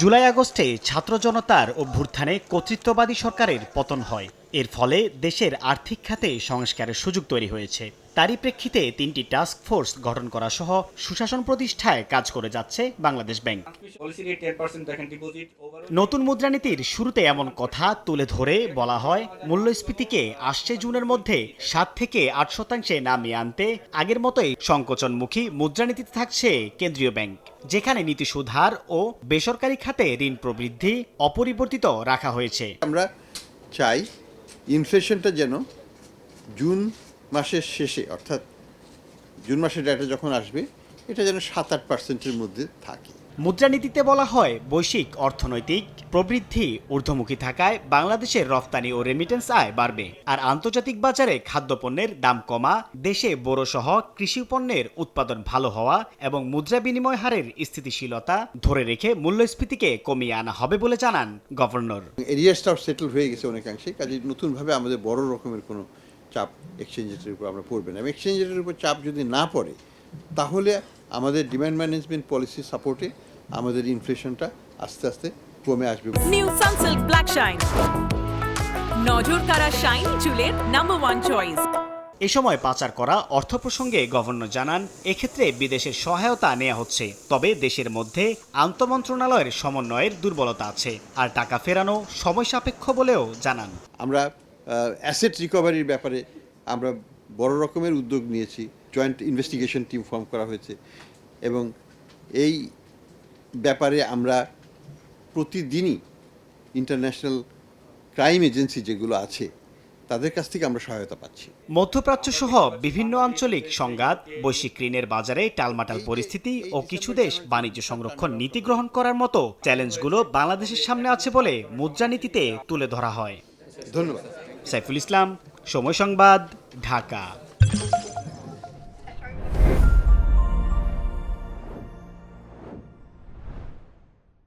জুলাই আগস্টে ছাত্র জনতার অভ্যুত্থানে কর্তৃত্ববাদী সরকারের পতন হয়। এর ফলে দেশের আর্থিক খাতে সংস্কারের সুযোগ তৈরি হয়েছে। তারই প্রেক্ষিতে 3টি টাস্ক ফোর্স গঠন করা সহ সুশাসন প্রতিষ্ঠায় কাজ করে যাচ্ছে বাংলাদেশ ব্যাংক। নতুন মুদ্রানীতির শুরুতে এমন কথা তুলে ধরে বলা হয়, মূল্যস্ফীতিকে আসছে জুনের মধ্যে 7 থেকে 8% নামিয়ে আনতে আগের মতোই সংকোচনমুখী মুদ্রানীতিতে থাকছে কেন্দ্রীয় ব্যাংক, যেখানে নীতি সুধার ও বেসরকারি খাতে ঋণ প্রবৃদ্ধি অপরিবর্তিত রাখা হয়েছে। আমরা চাই ইনফ্লেশনটা যেন জুন মাসের শেষে, অর্থাৎ জুন মাসের ডেটা যখন আসবে, এটা যেন 7-8%-এর মধ্যে থাকে। মুদ্রানীতিতে বলা হয়, বৈশ্বিক অর্থনৈতিক প্রবৃদ্ধি ঊর্ধ্বমুখী থাকায় বাংলাদেশের রফতানি ও রেমিটেন্স আয় বাড়বে। আর আন্তর্জাতিক বাজারে খাদ্যপণ্যের দাম কমা, দেশে বোরোসহ কৃষি পণ্যের উৎপাদন ভালো হওয়া এবং মুদ্রা বিনিময় হারের স্থিতিশীলতা ধরে রেখে মূল্যস্ফীতিকে কমিয়ে আনা হবে বলে জানান গভর্নর। এরিয়াসটাও সেটেল হয়ে গেছে অনেকাংশে, কাজে নতুনভাবে আমাদের বড় রকমের কোনো চাপ এক্সচেঞ্জ রেটের উপর আমরা পড়বে না। এক্সচেঞ্জ রেটের উপর চাপ যদি না পড়ে, তাহলে আমাদের ডিমান্ড ম্যানেজমেন্ট পলিসি সাপোর্টে আমাদের ইনফ্লেশনটা আস্তে আস্তে কমে আসবে। নিউ সানসিল্ক ব্ল্যাক শাইন, নজর কাড়া শাইন চুলের নাম্বার 1 চয়েস। এ সময় পাচার করা অর্থ প্রসঙ্গে গভর্নর জানান, এক্ষেত্রে বিদেশের সহায়তা নেওয়া হচ্ছে, তবে দেশের মধ্যে আন্তঃমন্ত্রণালয়ের সমন্বয়ের দুর্বলতা আছে আর টাকা ফেরানো সময় সাপেক্ষ বলেও জানান। আমরা অ্যাসেট রিকভারির ব্যাপারে আমরা বড় রকমের উদ্যোগ নিয়েছি। জয়েন্ট ইনভেস্টিগেশন টিম ফর্ম করা হয়েছে এবং এই ব্যাপারে আমরা প্রতিদিনই ইন্টারন্যাশনাল ক্রাইম এজেন্সি যেগুলো আছে তাদের কাছ থেকে আমরা সহায়তা পাচ্ছি। মধ্যপ্রাচ্য সহ বিভিন্ন আঞ্চলিক সংঘাত, বৈশ্বিক ঋণের বাজারে টালমাটাল পরিস্থিতি ও কিছু দেশ বাণিজ্য সংরক্ষণ নীতি গ্রহণ করার মতো চ্যালেঞ্জগুলো বাংলাদেশের সামনে আছে বলে মুদ্রানীতিতে তুলে ধরা হয়। ধন্যবাদ। সাইফুল ইসলাম, সময় সংবাদ, ঢাকা।